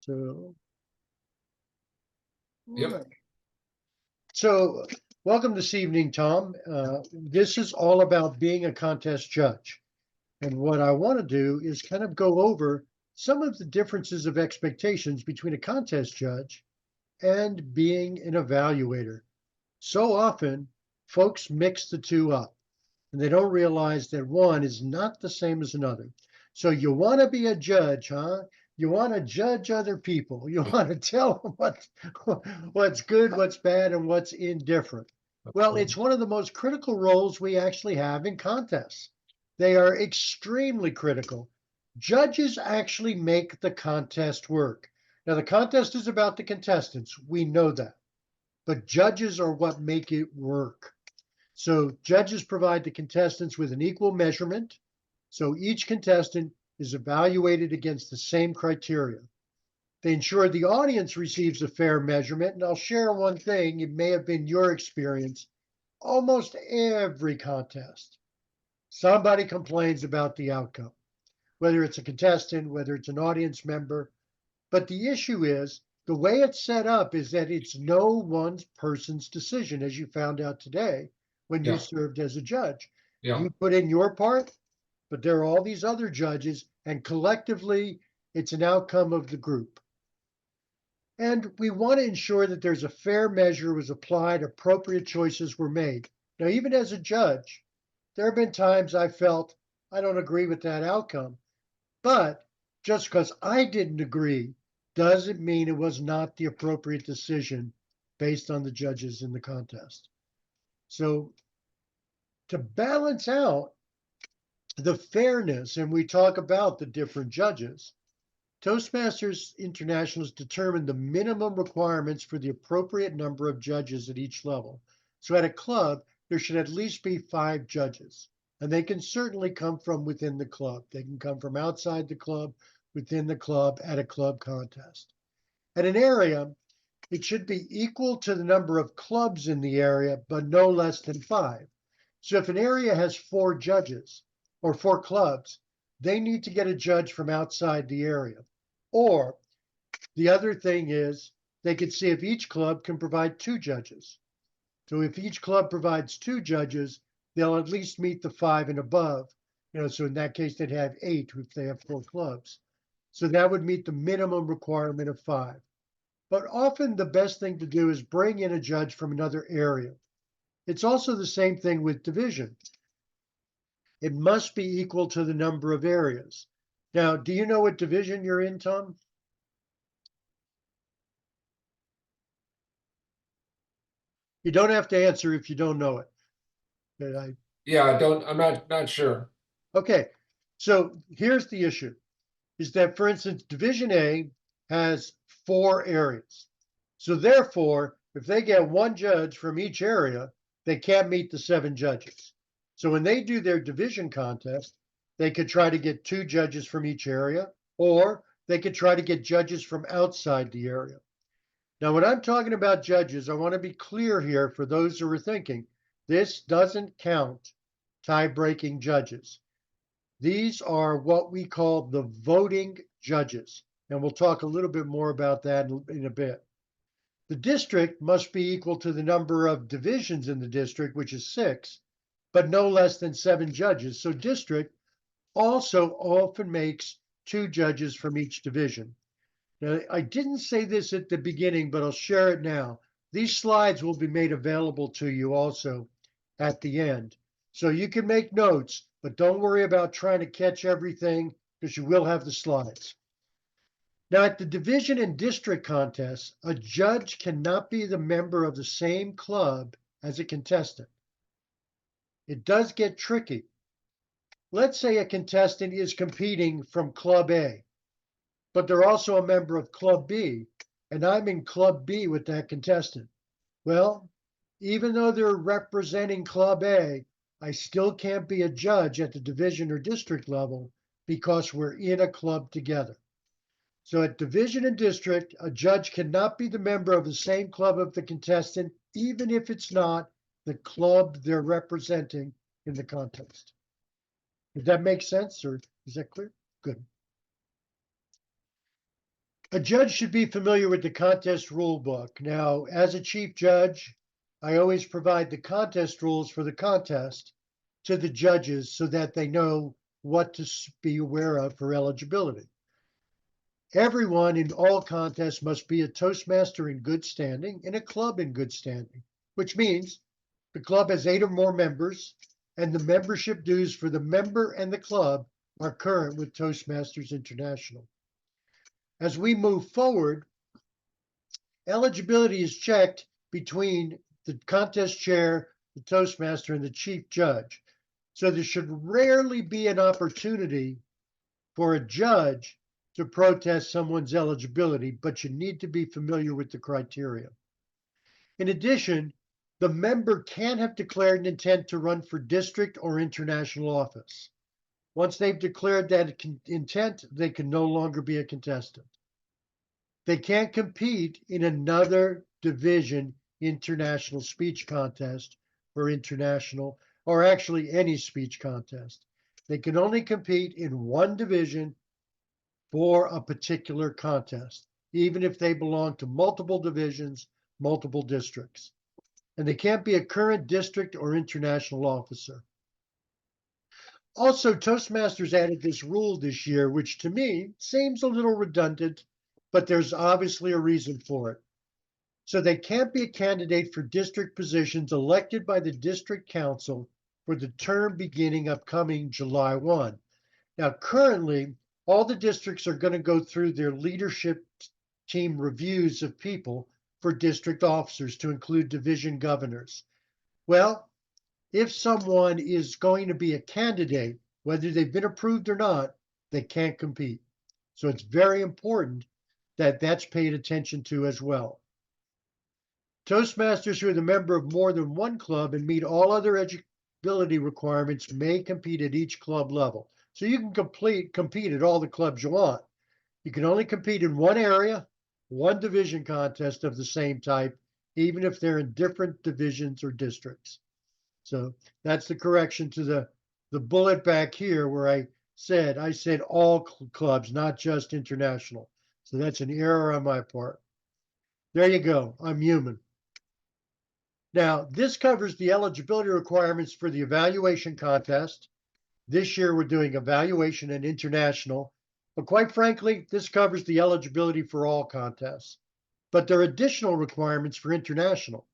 So, Yep. right. So, welcome this evening, Tom. This is all about being a contest judge. And what I want to do is kind of go over some of the differences of expectations between a contest judge and being an evaluator. So often, folks mix the two up and they don't realize that one is not the same as another. So you want to be a judge, huh? You want to judge other people. You want to tell them what's good, what's bad, and what's indifferent. Well, it's one of the most critical roles we actually have in contests. They are extremely critical. Judges actually make the contest work. Now, the contest is about the contestants. We know that. But judges are what make it work. So judges provide the contestants with an equal measurement. So each contestant is evaluated against the same criteria. They ensure the audience receives a fair measurement. And I'll share one thing, it may have been your experience. Almost every contest, somebody complains about the outcome, whether it's a contestant, whether it's an audience member. But the issue is the way it's set up is that it's no one person's decision, as you found out today when you Yeah. served as a judge. Yeah. You put in your part, but there are all these other judges, and collectively, it's an outcome of the group. And we want to ensure that there's a fair measure was applied, appropriate choices were made. Now, even as a judge, there have been times I felt I don't agree with that outcome. But just because I didn't agree doesn't mean it was not the appropriate decision based on the judges in the contest. So to balance out the fairness, and we talk about the different judges, Toastmasters International has determined the minimum requirements for the appropriate number of judges at each level. So at a club, there should at least be 5 judges. And they can certainly come from within the club. They can come from outside the club, within the club, at a club contest. At an area, it should be equal to the number of clubs in the area, but no less than 5. So if an area has 4 judges or 4 clubs, they need to get a judge from outside the area. Or the other thing is they could see if each club can provide 2 judges. So if each club provides 2 judges, they'll at least meet the 5 and above. So in that case, they'd have 8 if they have 4 clubs. So that would meet the minimum requirement of 5. But often the best thing to do is bring in a judge from another area. It's also the same thing with division. It must be equal to the number of areas. Now, do you know what division you're in, Tom? You don't have to answer if you don't know it. Yeah, I'm not sure. Okay, so here's the issue, is that, for instance, Division A has 4 areas. So therefore, if they get 1 judge from each area, they can't meet the 7 judges. So when they do their division contest, they could try to get 2 judges from each area, or they could try to get judges from outside the area. Now, when I'm talking about judges, I want to be clear here for those who are thinking, this doesn't count tie-breaking judges. These are what we call the voting judges, and we'll talk a little bit more about that in a bit. The district must be equal to the number of divisions in the district, which is 6, but no less than 7 judges. So district also often makes 2 judges from each division. Now, I didn't say this at the beginning, but I'll share it now. These slides will be made available to you also at the end. So you can make notes, but don't worry about trying to catch everything because you will have the slides. Now, at the division and district contests, a judge cannot be the member of the same club as a contestant. It does get tricky. Let's say a contestant is competing from Club A, but they're also a member of Club B, and I'm in Club B with that contestant. Well, even though they're representing Club A, I still can't be a judge at the division or district level because we're in a club together. So at division and district, a judge cannot be the member of the same club of the contestant, even if it's not the club they're representing in the contest. Does that make sense, or is that clear? Good. A judge should be familiar with the contest rule book. Now, as a chief judge, I always provide the contest rules for the contest to the judges so that they know what to be aware of for eligibility. Everyone in all contests must be a Toastmaster in good standing and a club in good standing, which means the club has 8 or more members, and the membership dues for the member and the club are current with Toastmasters International. As we move forward, eligibility is checked between the contest chair, the Toastmaster, and the chief judge. So there should rarely be an opportunity for a judge to protest someone's eligibility, but you need to be familiar with the criteria. In addition, the member can have declared an intent to run for district or international office. Once they've declared that intent, they can no longer be a contestant. They can't compete in another division international speech contest or international, or actually any speech contest. They can only compete in one division for a particular contest, even if they belong to multiple divisions, multiple districts. And they can't be a current district or international officer. Also, Toastmasters added this rule this year, which to me seems a little redundant, but there's obviously a reason for it. So they can't be a candidate for district positions elected by the district council for the term beginning upcoming July 1. Now, currently, all the districts are going to go through their leadership team reviews of people for district officers to include division governors. Well, if someone is going to be a candidate, whether they've been approved or not, they can't compete. So it's very important that that's paid attention to as well. Toastmasters who are the member of more than one club and meet all other eligibility requirements may compete at each club level. So you can compete at all the clubs you want. You can only compete in one area, one division contest of the same type, even if they're in different divisions or districts. So that's the correction to the bullet back here where I said all clubs, not just international. So that's an error on my part. There you go. I'm human. Now, this covers the eligibility requirements for the evaluation contest. This year, we're doing evaluation and international. But quite frankly, this covers the eligibility for all contests. But there are additional requirements for international.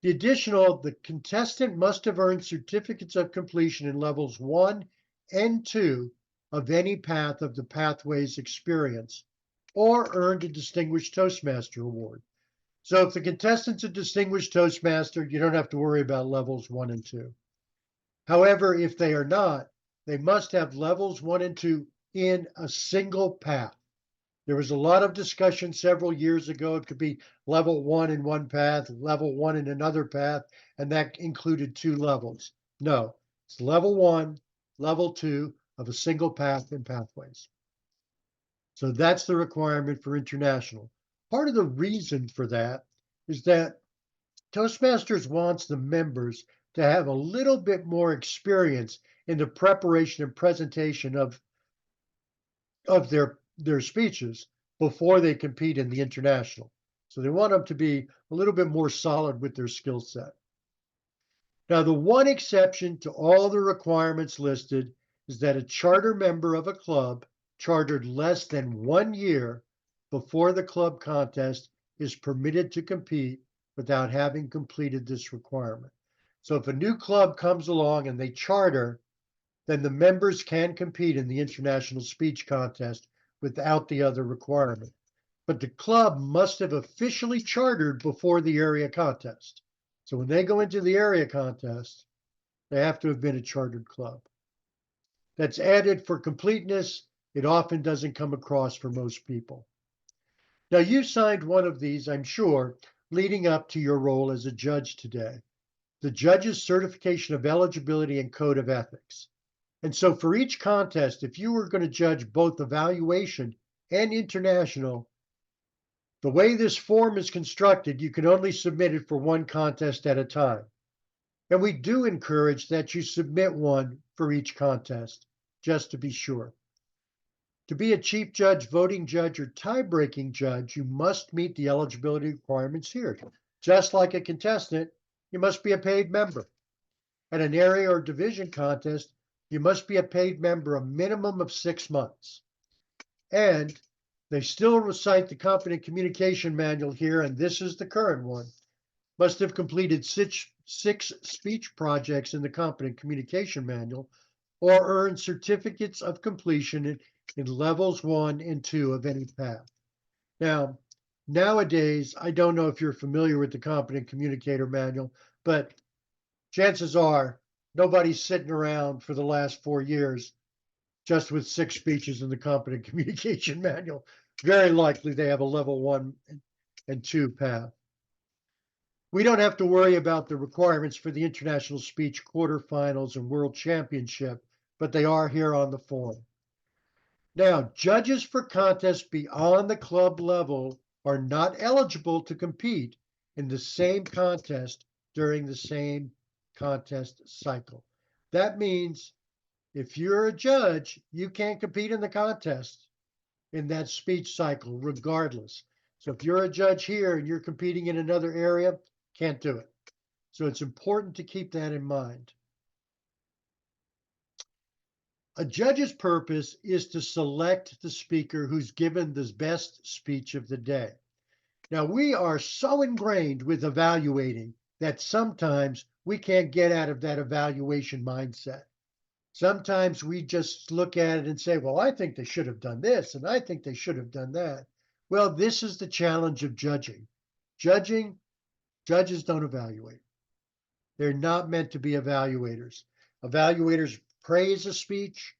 The contestant must have earned certificates of completion in levels 1 and 2 of any path of the Pathways experience, or earned a Distinguished Toastmaster Award. So if the contestant's a Distinguished Toastmaster, you don't have to worry about levels 1 and 2. However, if they are not, they must have levels 1 and 2 in a single path. There was a lot of discussion several years ago. It could be level 1 in one path, level 1 in another path, and that included 2 levels. No, it's level 1, level 2 of a single path in Pathways. So that's the requirement for international. Part of the reason for that is that Toastmasters wants the members to have a little bit more experience in the preparation and presentation of their speeches before they compete in the international. So they want them to be a little bit more solid with their skill set. Now, the one exception to all the requirements listed is that a charter member of a club chartered less than 1 year before the club contest is permitted to compete without having completed this requirement. So if a new club comes along and they charter, then the members can compete in the international speech contest without the other requirement. But the club must have officially chartered before the area contest. So when they go into the area contest, they have to have been a chartered club. That's added for completeness. It often doesn't come across for most people. Now, you signed one of these, I'm sure, leading up to your role as a judge today, the Judge's Certification of Eligibility and Code of Ethics. And so for each contest, if you were going to judge both evaluation and international, the way this form is constructed, you can only submit it for one contest at a time. And we do encourage that you submit one for each contest, just to be sure. To be a chief judge, voting judge, or tie-breaking judge, you must meet the eligibility requirements here. Just like a contestant, you must be a paid member. At an area or division contest, you must be a paid member a minimum of 6 months. And they still recite the Competent Communication Manual here, and this is the current one. Must have completed six speech projects in the Competent Communication Manual or earned certificates of completion in levels 1 and 2 of any path. Now, nowadays, I don't know if you're familiar with the Competent Communicator Manual, but chances are nobody's sitting around for the last 4 years just with 6 speeches in the Competent Communication Manual. Very likely they have a level 1 and 2 path. We don't have to worry about the requirements for the International Speech quarterfinals and World Championship, but they are here on the form. Now, judges for contests beyond the club level are not eligible to compete in the same contest during the same contest cycle. That means if you're a judge, you can't compete in the contest in that speech cycle, regardless. So if you're a judge here and you're competing in another area, can't do it. So it's important to keep that in mind. A judge's purpose is to select the speaker who's given the best speech of the day. Now, we are so ingrained with evaluating that sometimes we can't get out of that evaluation mindset. Sometimes we just look at it and say, well, I think they should have done this, and I think they should have done that. Well, this is the challenge of judging. Judges don't evaluate. They're not meant to be evaluators. Evaluators praise a speech,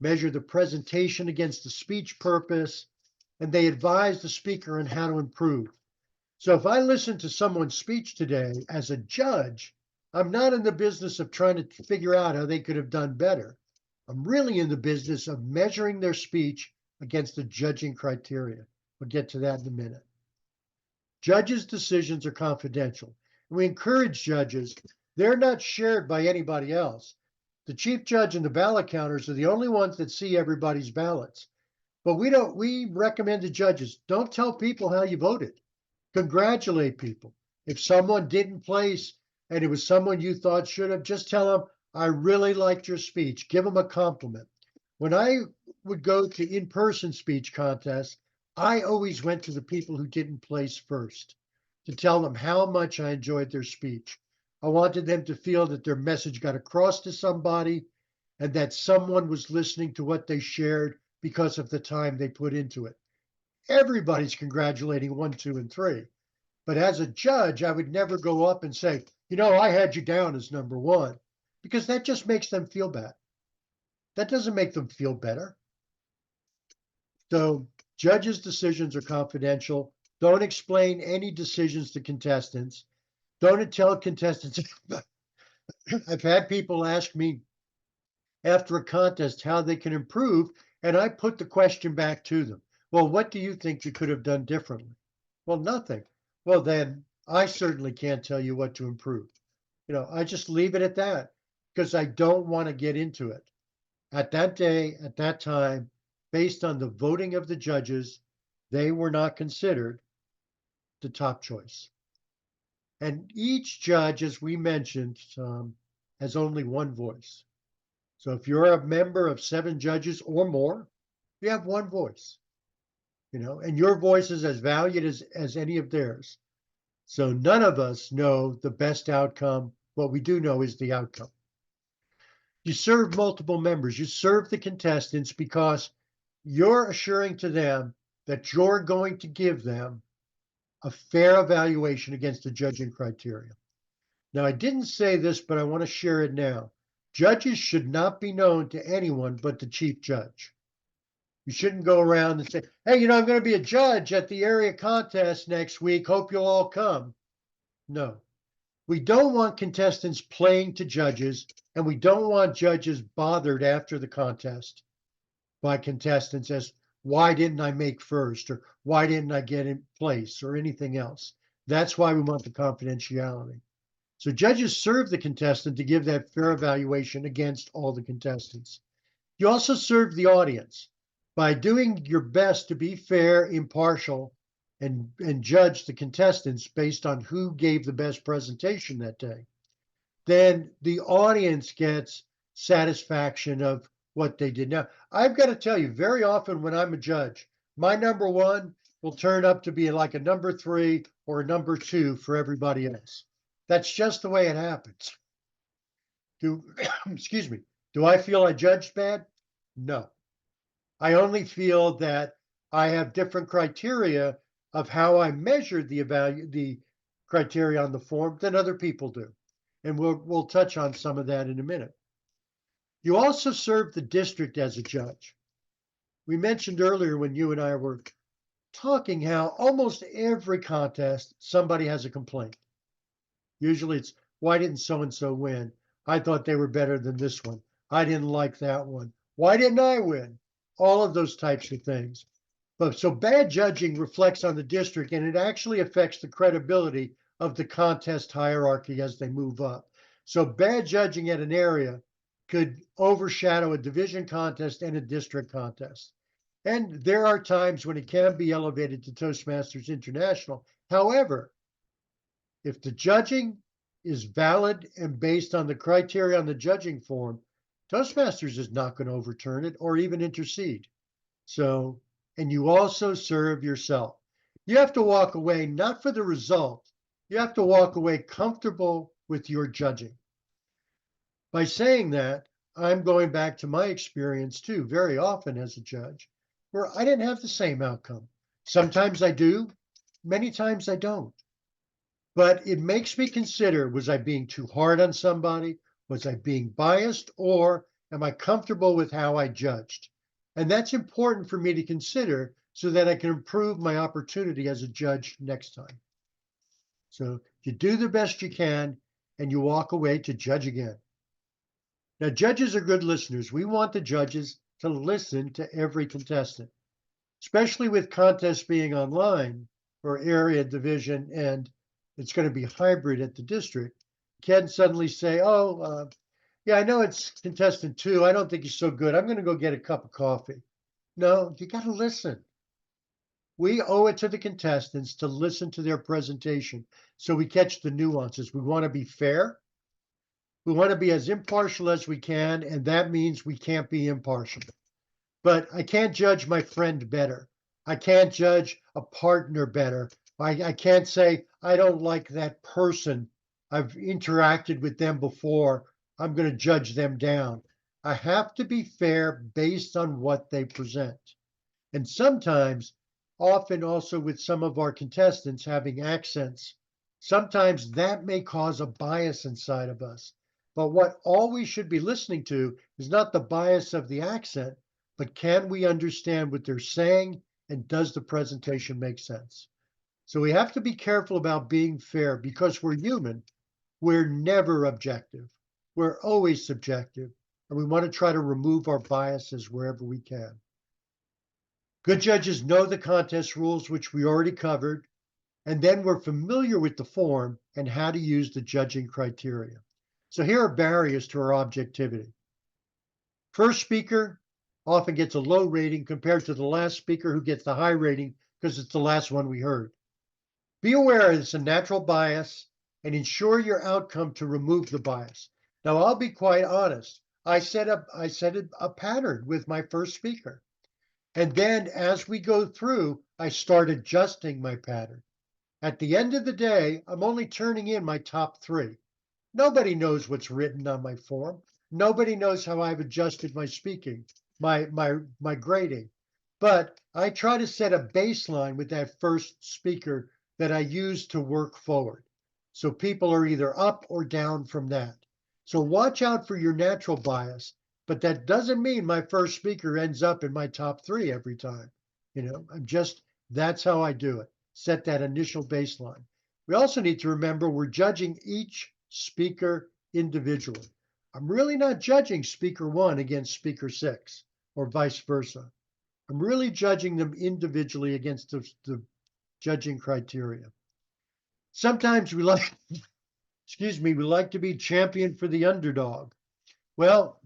measure the presentation against the speech purpose, and they advise the speaker on how to improve. So if I listen to someone's speech today as a judge, I'm not in the business of trying to figure out how they could have done better. I'm really in the business of measuring their speech against the judging criteria. We'll get to that in a minute. Judges' decisions are confidential. We encourage judges. They're not shared by anybody else. The chief judge and the ballot counters are the only ones that see everybody's ballots. But we recommend to judges, don't tell people how you voted. Congratulate people. If someone didn't place and it was someone you thought should have, just tell them, I really liked your speech. Give them a compliment. When I would go to in-person speech contests, I always went to the people who didn't place first to tell them how much I enjoyed their speech. I wanted them to feel that their message got across to somebody and that someone was listening to what they shared because of the time they put into it. Everybody's congratulating 1, 2, and 3. But as a judge, I would never go up and say, I had you down as number 1, because that just makes them feel bad. That doesn't make them feel better. So judges' decisions are confidential. Don't explain any decisions to contestants. Don't tell contestants. I've had people ask me after a contest how they can improve, and I put the question back to them. Well, what do you think you could have done differently? Well, nothing. Well, then I certainly can't tell you what to improve. I just leave it at that because I don't want to get into it. At that day, at that time, based on the voting of the judges, they were not considered the top choice. And each judge, as we mentioned, has only one voice. So if you're a member of 7 judges or more, you have one voice, and your voice is as valued as any of theirs. So none of us know the best outcome. What we do know is the outcome. You serve multiple members. You serve the contestants because you're assuring to them that you're going to give them a fair evaluation against the judging criteria. Now, I didn't say this, but I want to share it now. Judges should not be known to anyone but the chief judge. You shouldn't go around and say, hey, I'm going to be a judge at the area contest next week. Hope you'll all come. No. We don't want contestants playing to judges, and we don't want judges bothered after the contest by contestants as, why didn't I make first, or why didn't I get in place, or anything else. That's why we want the confidentiality. So judges serve the contestant to give that fair evaluation against all the contestants. You also serve the audience. By doing your best to be fair, impartial, and judge the contestants based on who gave the best presentation that day, then the audience gets satisfaction of what they did. Now, I've got to tell you, very often when I'm a judge, my number one will turn up to be like a number three or a number two for everybody else. That's just the way it happens. Excuse me, do I feel I judged bad? No. I only feel that I have different criteria of how I measured the criteria on the form than other people do. And we'll touch on some of that in a minute. You also serve the district as a judge. We mentioned earlier when you and I were talking how almost every contest somebody has a complaint. Usually it's, why didn't so and so win? I thought they were better than this one. I didn't like that one. Why didn't I win? All of those types of things. But so bad judging reflects on the district, and it actually affects the credibility of the contest hierarchy as they move up. So bad judging at an area could overshadow a division contest and a district contest. And there are times when it can be elevated to Toastmasters International. However, if the judging is valid and based on the criteria on the judging form, Toastmasters is not going to overturn it or even intercede. So, and you also serve yourself. You have to walk away not for the result, you have to walk away comfortable with your judging. By saying that, I'm going back to my experience too, very often as a judge, where I didn't have the same outcome. Sometimes I do, many times I don't. But it makes me consider, was I being too hard on somebody? Was I being biased? Or am I comfortable with how I judged? And that's important for me to consider so that I can improve my opportunity as a judge next time. So you do the best you can and you walk away to judge again. Now, judges are good listeners. We want the judges to listen to every contestant, especially with contests being online or area division, and it's going to be hybrid at the district. Can suddenly say, oh, yeah, I know it's contestant two. I don't think he's so good. I'm going to go get a cup of coffee. No, you got to listen. We owe it to the contestants to listen to their presentation so we catch the nuances. We want to be fair. We want to be as impartial as we can, and that means we can't be impartial. But I can't judge my friend better. I can't judge a partner better. I can't say, I don't like that person. I've interacted with them before. I'm going to judge them down. I have to be fair based on what they present. And sometimes, often also with some of our contestants having accents, sometimes that may cause a bias inside of us. But what all we should be listening to is not the bias of the accent, but can we understand what they're saying and does the presentation make sense? So we have to be careful about being fair because we're human. We're never objective. We're always subjective. And we want to try to remove our biases wherever we can. Good judges know the contest rules, which we already covered, and then we're familiar with the form and how to use the judging criteria. So here are barriers to our objectivity. First speaker often gets a low rating compared to the last speaker who gets the high rating because it's the last one we heard. Be aware it's a natural bias and ensure your outcome to remove the bias. Now, I'll be quite honest. I set a pattern with my first speaker. And then as we go through, I start adjusting my pattern. At the end of the day, I'm only turning in my top three. Nobody knows what's written on my form. Nobody knows how I've adjusted my speaking, my grading. But I try to set a baseline with that first speaker that I use to work forward. So people are either up or down from that. So watch out for your natural bias, but that doesn't mean my first speaker ends up in my top three every time. That's how I do it. Set that initial baseline. We also need to remember we're judging each speaker individually. I'm really not judging speaker one against speaker six or vice versa. I'm really judging them individually against the judging criteria. Sometimes we like, we like to be champion for the underdog. Well,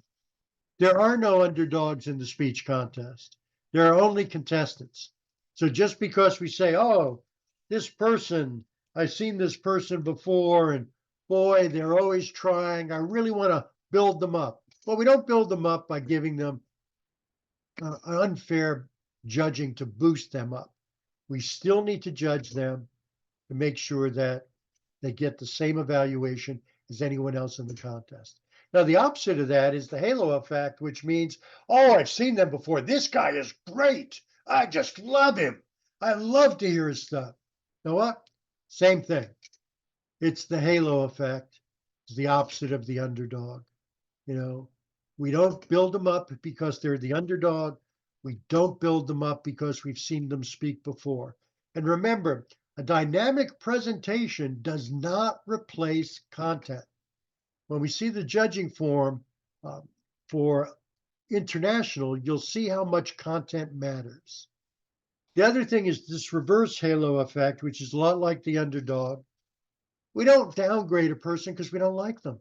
there are no underdogs in the speech contest. They're only contestants. So just because we say, oh, this person, I've seen this person before, and boy, they're always trying. I really want to build them up. Well, we don't build them up by giving them unfair judging to boost them up. We still need to judge them to make sure that they get the same evaluation as anyone else in the contest. Now, the opposite of that is the halo effect, which means, oh, I've seen them before. This guy is great. I just love him. I love to hear his stuff. You know what? Same thing. It's the halo effect. It's the opposite of the underdog. You know, we don't build them up because they're the underdog. We don't build them up because we've seen them speak before. And remember, a dynamic presentation does not replace content. When we see the judging form for international, you'll see how much content matters. The other thing is this reverse halo effect, which is a lot like the underdog. We don't downgrade a person because we don't like them.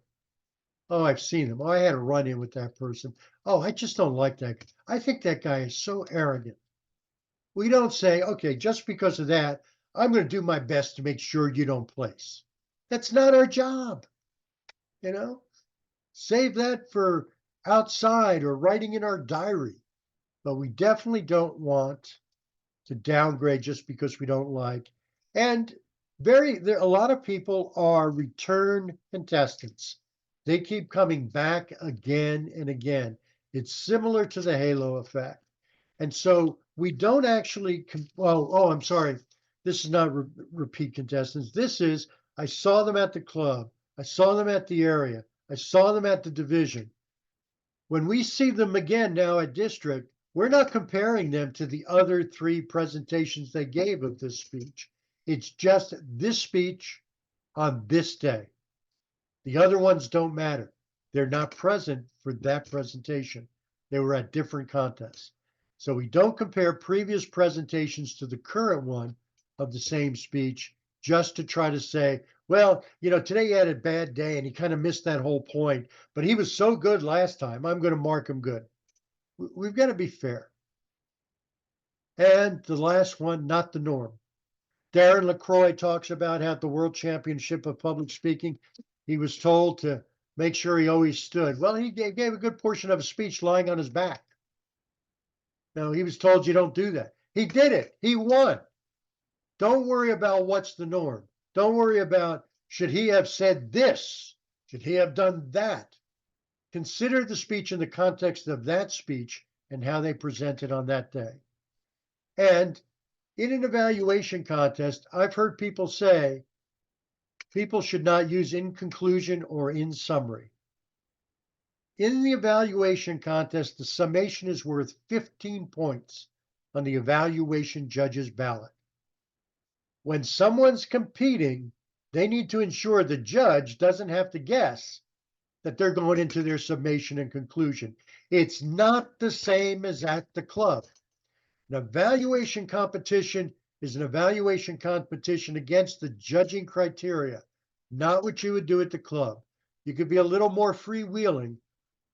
Oh, I've seen them. Oh, I had a run in with that person. Oh, I just don't like that. I think that guy is so arrogant. We don't say, okay, just because of that, I'm going to do my best to make sure you don't place. That's not our job. You know, save that for outside or writing in our diary. But we definitely don't want to downgrade just because we don't like. And a lot of people are return contestants. They keep coming back again and again. It's similar to the halo effect. And so we don't actually, I'm sorry. This is not repeat contestants. This is, I saw them at the club. I saw them at the area. I saw them at the division. When we see them again now at district, we're not comparing them to the other 3 presentations they gave of this speech. It's just this speech on this day. The other ones don't matter. They're not present for that presentation. They were at different contests. So we don't compare previous presentations to the current one of the same speech just to try to say, well, today he had a bad day and he kind of missed that whole point, but he was so good last time, I'm going to mark him good. We've got to be fair. And the last one, not the norm. Darren LaCroix talks about how at the World Championship of Public Speaking, he was told to make sure he always stood. Well, he gave a good portion of his speech lying on his back. No, he was told you don't do that. He did it. He won. Don't worry about what's the norm. Don't worry about, should he have said this? Should he have done that? Consider the speech in the context of that speech and how they presented on that day. And in an evaluation contest, I've heard people say people should not use in conclusion or in summary. In the evaluation contest, the summation is worth 15 points on the evaluation judge's ballot. When someone's competing, they need to ensure the judge doesn't have to guess that they're going into their summation and conclusion. It's not the same as at the club. An evaluation competition is an evaluation competition against the judging criteria, not what you would do at the club. You could be a little more freewheeling,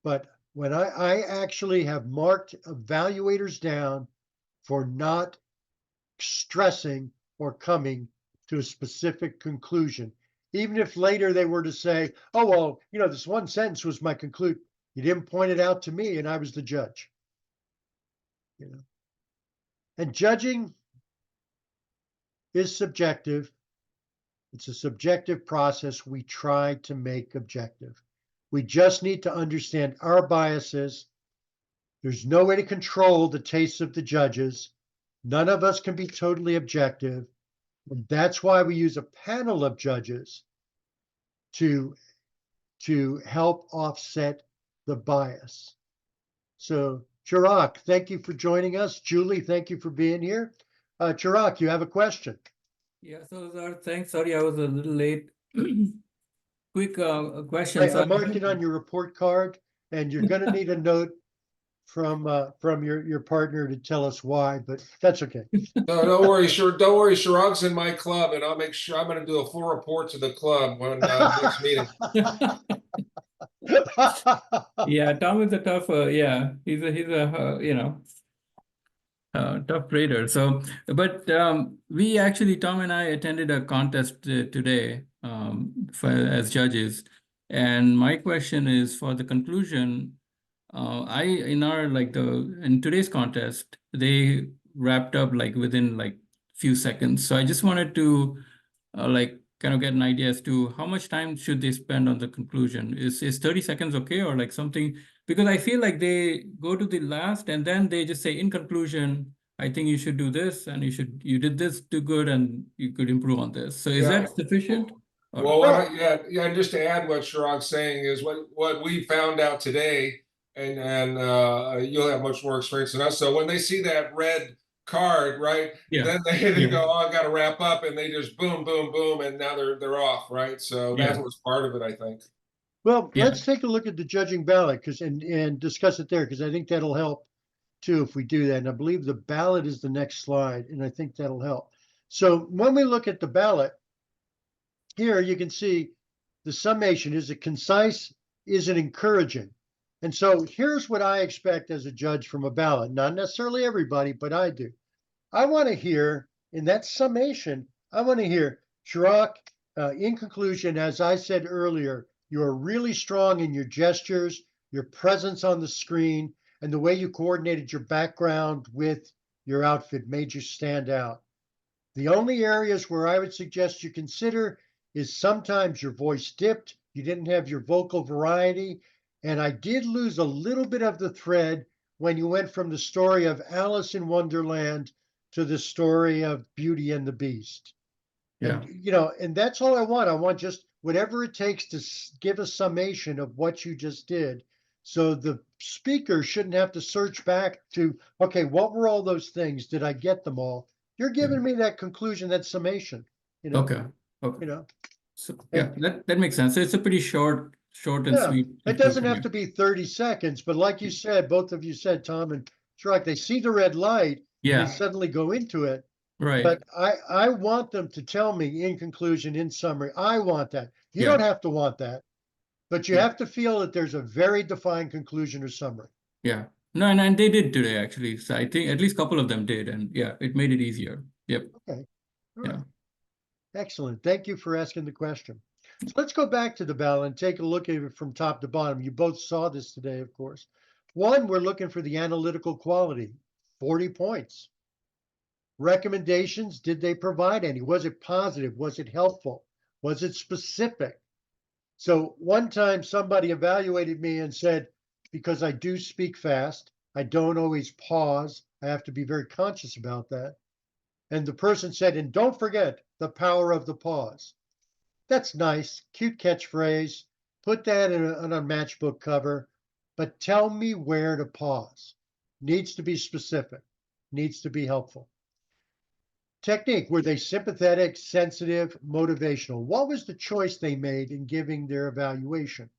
but when I actually have marked evaluators down for not stressing or coming to a specific conclusion, even if later they were to say, oh, well, this one sentence was my conclude. You didn't point it out to me and I was the judge. And judging is subjective. It's a subjective process we try to make objective. We just need to understand our biases. There's no way to control the tastes of the judges. None of us can be totally objective. And that's why we use a panel of judges to help offset the bias. So, Chirag, thank you for joining us. Julie, thank you for being here. Chirag, you have a question. Yeah, so thanks. Sorry, I was a little late. Quick question. I marked it on your report card, and you're going to need a note from your partner to tell us why, but that's okay. No, don't worry. Don't worry. Chirag's in my club, and I'll make sure I'm going to do a full report to the club when next meeting. Yeah, Tom is a tough. Yeah, he's a Tough grader. So, but we actually, Tom and I attended a contest today as judges. And my question is for the conclusion, in today's contest, they wrapped up like within like few seconds. So I just wanted to like kind of get an idea as to how much time should they spend on the conclusion. Is 30 seconds okay, or like something? Because I feel like they go to the last and then they just say, in conclusion, I think you should do this, and you did this too good, and you could improve on this. So is Yeah. that sufficient? Well, Well- yeah, and just to add what Chirag's saying is what we found out today, and you'll have much more experience than us. So when they see that red card, right, Yeah. then they Yeah. go, oh, I got to wrap up, and they just boom, boom, boom, and now they're off, right? So that Yeah. was part of it, I think. Well, Yeah. let's take a look at the judging ballot and discuss it there, because I think that'll help too if we do that. And I believe the ballot is the next slide, and I think that'll help. So when we look at the ballot, here you can see the summation. Is it concise? Is it encouraging? And so here's what I expect as a judge from a ballot. Not necessarily everybody, but I do. I want to hear in that summation, I want to hear, Chirag, in conclusion, as I said earlier, you are really strong in your gestures, your presence on the screen, and the way you coordinated your background with your outfit made you stand out. The only areas where I would suggest you consider is sometimes your voice dipped, you didn't have your vocal variety, and I did lose a little bit of the thread when you went from the story of Alice in Wonderland to the story of Beauty and the Beast. Yeah. And and that's all I want. I want just whatever it takes to give a summation of what you just did. So the speaker shouldn't have to search back to, okay, what were all those things? Did I get them all? You're giving me that conclusion, that summation, Okay. Okay. you know. So yeah, And that makes sense. So it's a pretty short and yeah, sweet it doesn't conclusion. have to be 30 seconds, but like you said, both of you said, Tom and Shrek, they see the red light and they Yeah. suddenly go into it. Right. But I want them to tell me in conclusion, in summary, I want that. You Yeah. don't have to want that, but you Yeah. have to feel that there's a very defined conclusion or summary. Yeah. No, and they did today actually. So I think at least a couple of them did, and yeah, it made it easier. Yep. Okay. All Yeah. right. Excellent. Thank you for asking the question. So let's go back to the ballot and take a look at it from top to bottom. You both saw this today, of course. One, we're looking for the analytical quality, 40 points. Recommendations, did they provide any? Was it positive? Was it helpful? Was it specific? So one time somebody evaluated me and said, because I do speak fast, I don't always pause. I have to be very conscious about that. And the person said, and don't forget the power of the pause. That's nice, cute catchphrase. Put that on a matchbook cover, but tell me where to pause. Needs to be specific, needs to be helpful. Technique, were they sympathetic, sensitive, motivational? What was the choice they made in giving their evaluation?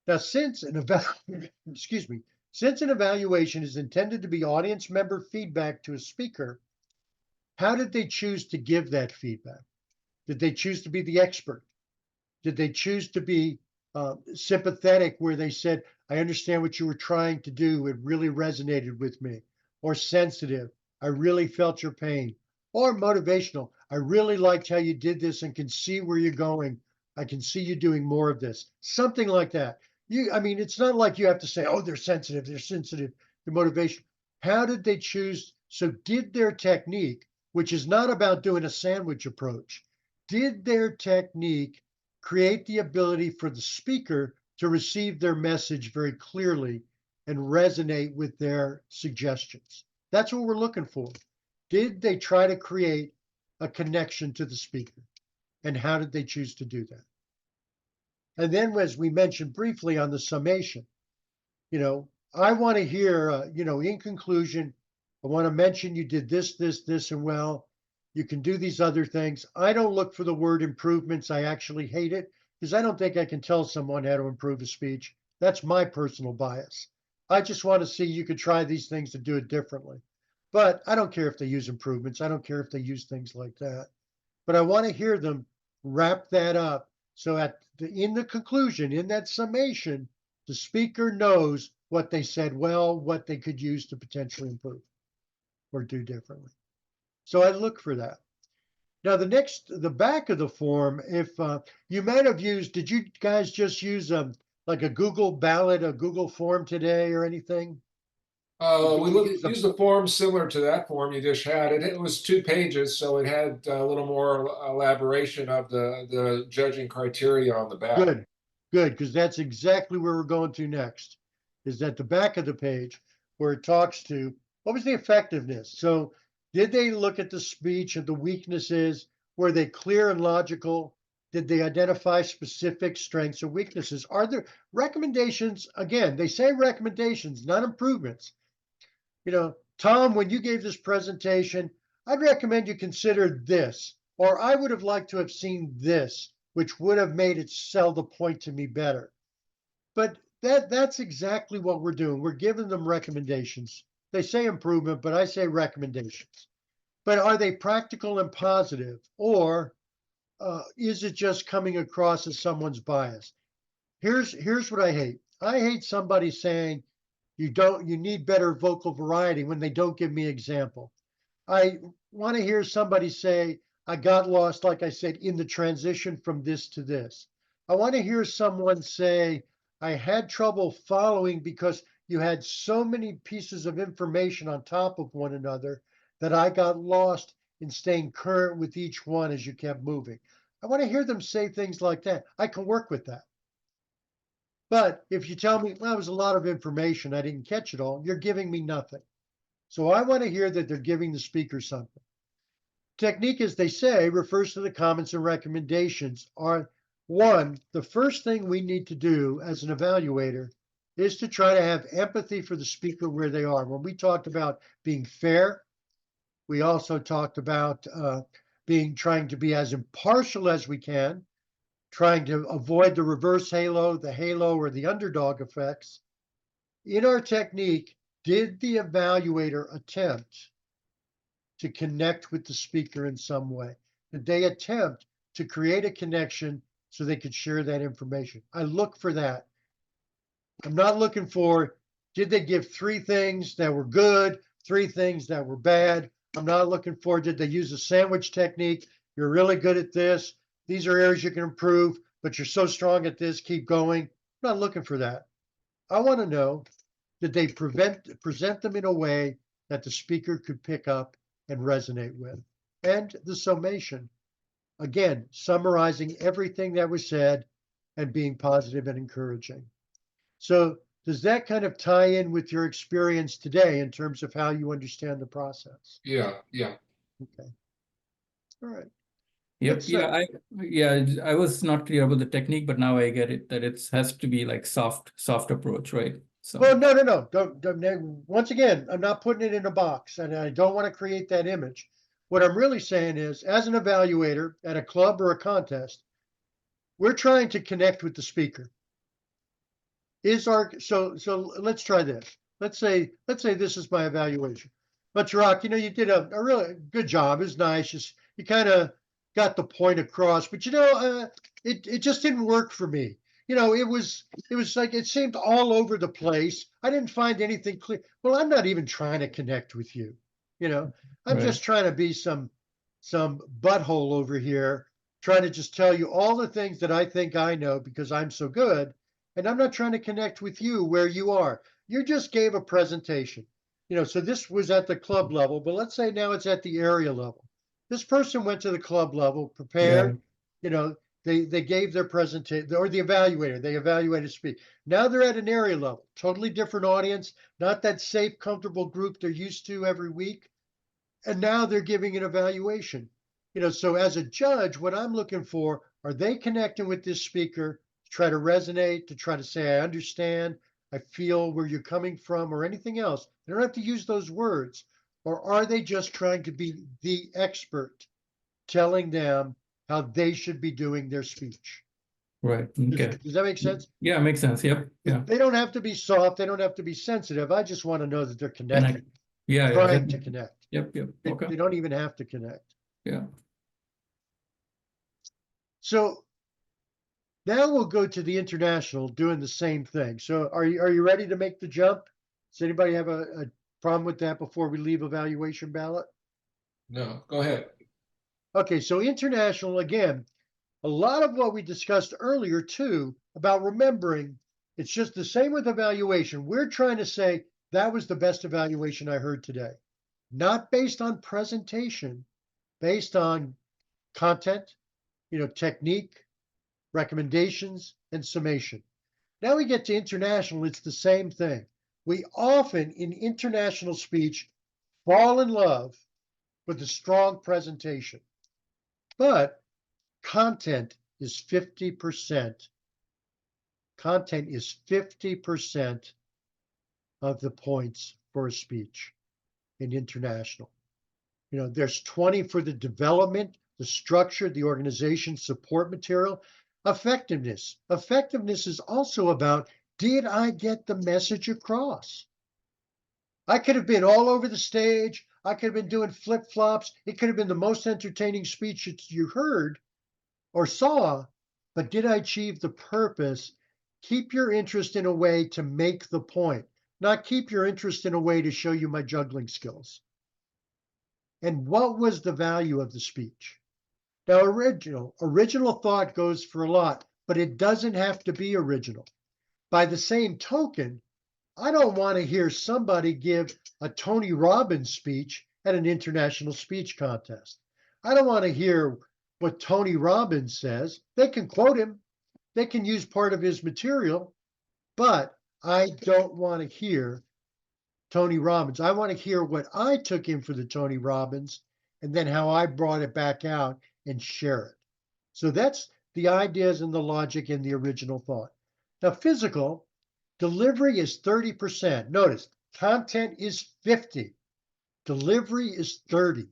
Now, since an evaluation is intended to be audience member feedback to a speaker, how did they choose to give that feedback? Did they choose to be the expert? Did they choose to be sympathetic, where they said, I understand what you were trying to do, it really resonated with me? Or sensitive, I really felt your pain? Or motivational, I really liked how you did this and can see where you're going. I can see you doing more of this. Something like that. It's not like you have to say, oh, they're sensitive, they're motivational. How did they choose? So did their technique, which is not about doing a sandwich approach, did their technique create the ability for the speaker to receive their message very clearly and resonate with their suggestions? That's what we're looking for. Did they try to create a connection to the speaker? And how did they choose to do that? And then, as we mentioned briefly on the summation, I want to hear, in conclusion, I want to mention you did this, and well, you can do these other things. I don't look for the word improvements. I actually hate it because I don't think I can tell someone how to improve a speech. That's my personal bias. I just want to see you could try these things to do it differently. But I don't care if they use improvements. I don't care if they use things like that. But I want to hear them wrap that up. So in the conclusion, in that summation, the speaker knows what they said well, what they could use to potentially improve or do differently. So I look for that. Now, the back of the form, if you might have used, did you guys just use like a Google ballot, a Google form today or anything? We used a form similar to that form you just had. It was 2 pages, so it had a little more elaboration of the judging criteria on the back. Good, good, because that's exactly where we're going to next, is at the back of the page where it talks to what was the effectiveness. So did they look at the speech and the weaknesses? Were they clear and logical? Did they identify specific strengths or weaknesses? Are there recommendations? Again, they say recommendations, not improvements. Tom, when you gave this presentation, I'd recommend you consider this, or I would have liked to have seen this, which would have made it sell the point to me better. But that's exactly what we're doing. We're giving them recommendations. They say improvement, but I say recommendations. But are they practical and positive, or is it just coming across as someone's bias? Here's what I hate. I hate somebody saying you need better vocal variety when they don't give me example. I want to hear somebody say, I got lost, like I said, in the transition from this to this. I want to hear someone say, I had trouble following because you had so many pieces of information on top of one another that I got lost in staying current with each one as you kept moving. I want to hear them say things like that. I can work with that. But if you tell me, well, that was a lot of information, I didn't catch it all, you're giving me nothing. So I want to hear that they're giving the speaker something. Technique, as they say, refers to the comments and recommendations. One, the first thing we need to do as an evaluator is to try to have empathy for the speaker where they are. When we talked about being fair, we also talked about trying to be as impartial as we can, trying to avoid the reverse halo, the halo, or the underdog effects. In our technique, did the evaluator attempt to connect with the speaker in some way? Did they attempt to create a connection so they could share that information? I look for that. I'm not looking for, did they give 3 things that were good, 3 things that were bad? I'm not looking for, did they use a sandwich technique? You're really good at this. These are areas you can improve, but you're so strong at this, keep going. I'm not looking for that. I want to know, did they present them in a way that the speaker could pick up and resonate with? And the summation, again, summarizing everything that was said and being positive and encouraging. So does that kind of tie in with your experience today in terms of how you understand the process? Yeah. Okay. All right. Yep. Let's, I was not clear about the technique, but now I get it, that it has to be like soft approach, right? So Well, no. Don't. Once again, I'm not putting it in a box, and I don't want to create that image. What I'm really saying is, as an evaluator at a club or a contest, we're trying to connect with the speaker. So let's try this. Let's say this is my evaluation. But Rock, you did a really good job. It's nice. You kind of got the point across, but it just didn't work for me. It was like it seemed all over the place. I didn't find anything clear. Well, I'm not even trying to connect with you. I'm Right. just trying to be some butthole over here, trying to just tell you all the things that I think I know because I'm so good. And I'm not trying to connect with you where you are. You just gave a presentation. So this was at the club level, but let's say now it's at the area level. This person went to the club level, prepared, they gave their presentation, or the evaluator, they evaluated speak. Now they're at an area level, totally different audience, not that safe, comfortable group they're used to every week. And now they're giving an evaluation. So as a judge, what I'm looking for, are they connecting with this speaker to try to resonate, to try to say, I understand, I feel where you're coming from, or anything else? They don't have to use those words. Or are they just trying to be the expert, telling them how they should be doing their speech? Right. Okay. Does that make sense? Yeah, makes sense. Yep. Yeah. They don't have to be soft. They don't have to be sensitive. I just want to know that they're Connect. connecting, Yeah. trying to connect. Yep. Okay. They don't even have to connect. Yeah. So now we'll go to the international doing the same thing. So are you ready to make the jump? Does anybody have a problem with that before we leave evaluation ballot? No, go ahead. Okay, so international, again, a lot of what we discussed earlier too about remembering, it's just the same with evaluation. We're trying to say that was the best evaluation I heard today, not based on presentation, based on content, technique, recommendations, and summation. Now we get to international, it's the same thing. We often in international speech fall in love with a strong presentation, but content is 50%. Content is 50% of the points for a speech in international. There's 20 for the development, the structure, the organization, support material, effectiveness. Effectiveness is also about, did I get the message across? I could have been all over the stage. I could have been doing flip-flops. It could have been the most entertaining speech that you heard or saw, but did I achieve the purpose? Keep your interest in a way to make the point, not keep your interest in a way to show you my juggling skills. And what was the value of the speech? Now, original thought goes for a lot, but it doesn't have to be original. By the same token, I don't want to hear somebody give a Tony Robbins speech at an international speech contest. I don't want to hear what Tony Robbins says. They can quote him, they can use part of his material, but I don't want to hear Tony Robbins. I want to hear what I took in for the Tony Robbins and then how I brought it back out and share it. So that's the ideas and the logic in the original thought. Now, physical delivery is 30%. Notice content is 50. Delivery is 30.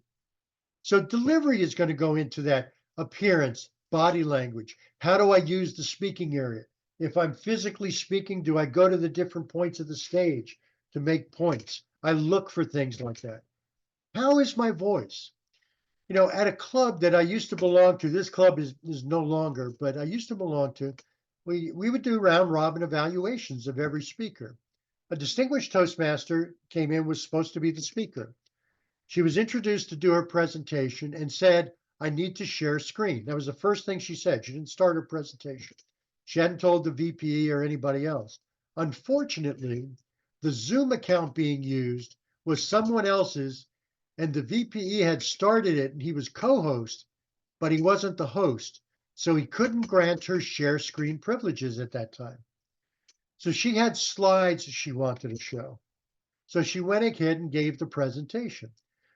So delivery is going to go into that appearance, body language. How do I use the speaking area? If I'm physically speaking, do I go to the different points of the stage to make points? I look for things like that. How is my voice? At a club that I used to belong to, this club is no longer, but I used to belong to, we would do round robin evaluations of every speaker. A distinguished Toastmaster came in, was supposed to be the speaker. She was introduced to do her presentation and said, I need to share screen. That was the first thing she said. She didn't start her presentation. She hadn't told the VP or anybody else. Unfortunately, the Zoom account being used was someone else's, and the VPE had started it and he was co-host, but he wasn't the host. So he couldn't grant her share screen privileges at that time. So she had slides she wanted to show. So she went ahead and gave the presentation.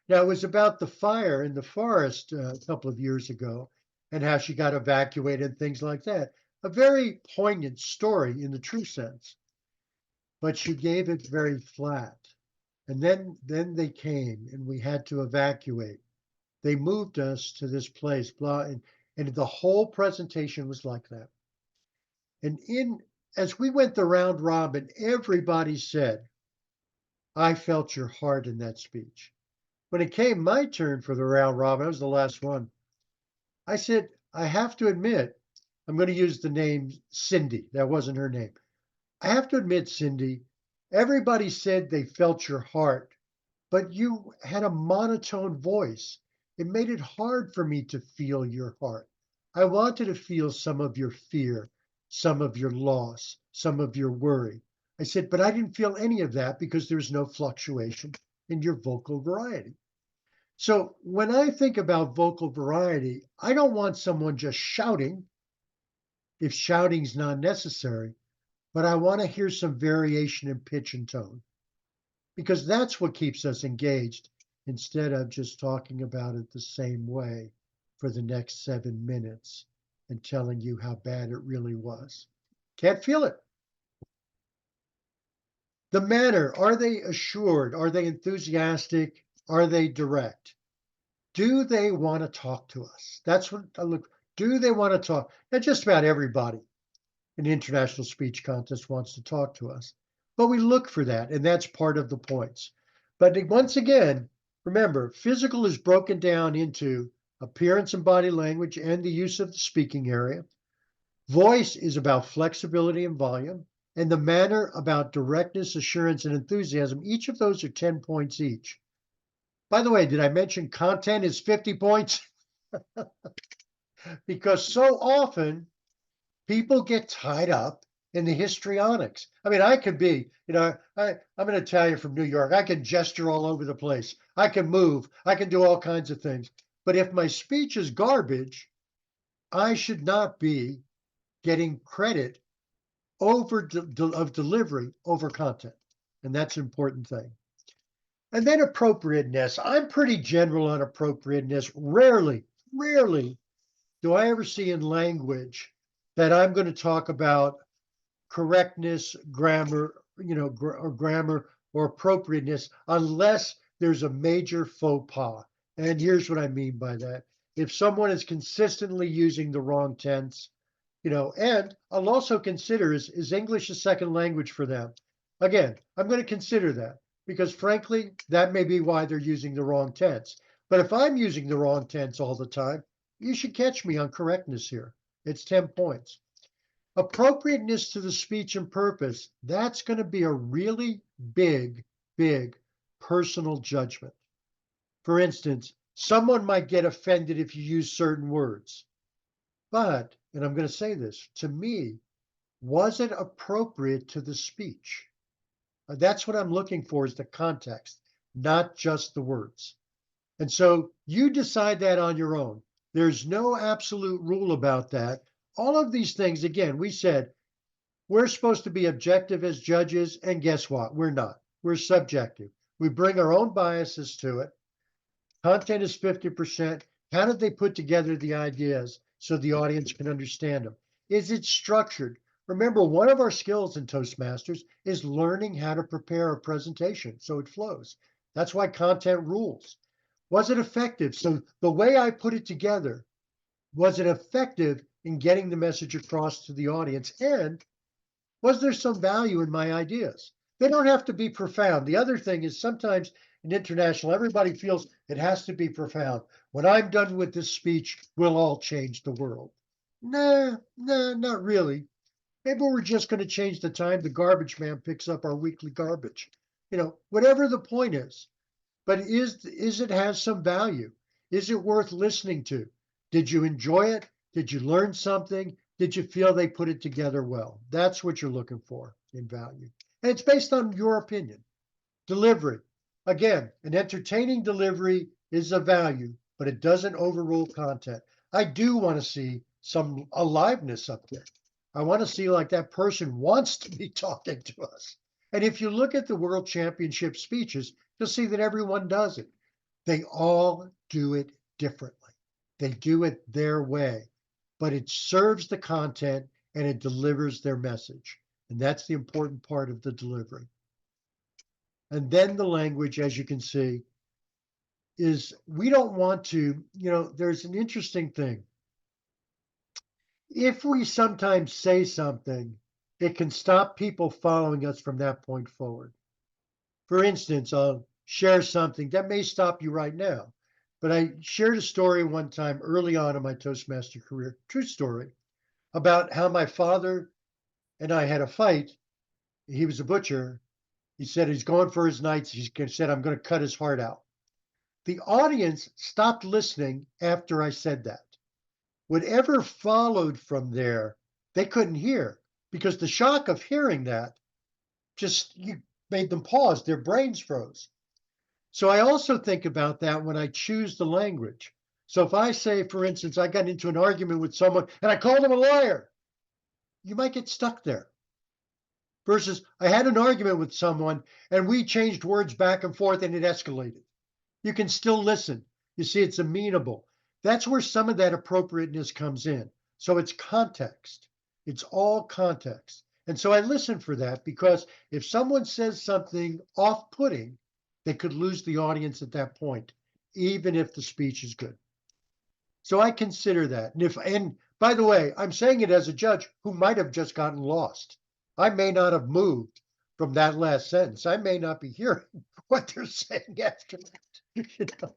Now, it was about the fire in the forest a couple of years ago and how she got evacuated and things like that. A very poignant story in the true sense. But she gave it very flat. And then they came and we had to evacuate. They moved us to this place, blah, and the whole presentation was like that. And as we went the round robin, everybody said, I felt your heart in that speech. When it came my turn for the round robin, I was the last one. I said, I have to admit, I'm going to use the name Cindy. That wasn't her name. I have to admit, Cindy, everybody said they felt your heart, but you had a monotone voice. It made it hard for me to feel your heart. I wanted to feel some of your fear, some of your loss, some of your worry. I said, but I didn't feel any of that because there's no fluctuation in your vocal variety. So when I think about vocal variety, I don't want someone just shouting if shouting's not necessary, but I want to hear some variation in pitch and tone because that's what keeps us engaged instead of just talking about it the same way for the next 7 minutes and telling you how bad it really was. Can't feel it. The manner, are they assured? Are they enthusiastic? Are they direct? Do they want to talk to us? That's what I look. Do they want to talk? And just about everybody in the international speech contest wants to talk to us. But we look for that, and that's part of the points. But once again, remember, physical is broken down into appearance and body language and the use of the speaking area. Voice is about flexibility and volume, and the manner about directness, assurance, and enthusiasm. Each of those are 10 points each. By the way, did I mention content is 50 points? Because so often people get tied up in the histrionics. I mean, I could be, I'm an Italian from New York. I can gesture all over the place. I can move. I can do all kinds of things. But if my speech is garbage, I should not be getting credit of delivery over content. And that's an important thing. And then appropriateness. I'm pretty general on appropriateness. Rarely do I ever see in language that I'm going to talk about correctness, grammar, or grammar or appropriateness unless there's a major faux pas. And here's what I mean by that. If someone is consistently using the wrong tense, and I'll also consider is English a second language for them? Again, I'm going to consider that because frankly, that may be why they're using the wrong tense. But if I'm using the wrong tense all the time, you should catch me on correctness here. It's 10 points. Appropriateness to the speech and purpose, that's going to be a really big personal judgment. For instance, someone might get offended if you use certain words. But, and I'm going to say this, to me, was it appropriate to the speech? That's what I'm looking for is the context, not just the words. And so you decide that on your own. There's no absolute rule about that. All of these things, again, we said we're supposed to be objective as judges, and guess what? We're not. We're subjective. We bring our own biases to it. Content is 50%. How did they put together the ideas so the audience can understand them? Is it structured? Remember, one of our skills in Toastmasters is learning how to prepare a presentation so it flows. That's why content rules. Was it effective? So the way I put it together, was it effective in getting the message across to the audience? And was there some value in my ideas? They don't have to be profound. The other thing is sometimes in international, everybody feels it has to be profound. When I'm done with this speech, we'll all change the world. Nah, not really. Maybe we're just going to change the time the garbage man picks up our weekly garbage. Whatever the point is. But is it has some value? Is it worth listening to? Did you enjoy it? Did you learn something? Did you feel they put it together well? That's what you're looking for in value. And it's based on your opinion. Delivery. Again, an entertaining delivery is a value, but it doesn't overrule content. I do want to see some aliveness up there. I want to see like that person wants to be talking to us. And if you look at the World Championship speeches, you'll see that everyone does it. They all do it differently. They do it their way, but it serves the content and it delivers their message. And that's the important part of the delivery. And then the language, as you can see, is we don't want to, there's an interesting thing. If we sometimes say something, it can stop people following us from that point forward. For instance, I'll share something that may stop you right now, but I shared a story one time early on in my Toastmaster career, true story, about how my father and I had a fight. He was a butcher. He said he's going for his nights. He said, I'm going to cut his heart out. The audience stopped listening after I said that. Whatever followed from there, they couldn't hear because the shock of hearing that you made them pause. Their brains froze. So I also think about that when I choose the language. So if I say, for instance, I got into an argument with someone and I called him a liar, you might get stuck there. Versus I had an argument with someone and we changed words back and forth and it escalated. You can still listen. You see, it's amenable. That's where some of that appropriateness comes in. So it's context. It's all context. And so I listen for that because if someone says something off-putting, they could lose the audience at that point, even if the speech is good. So I consider that. And by the way, I'm saying it as a judge who might have just gotten lost. I may not have moved from that last sentence. I may not be hearing what they're saying after that.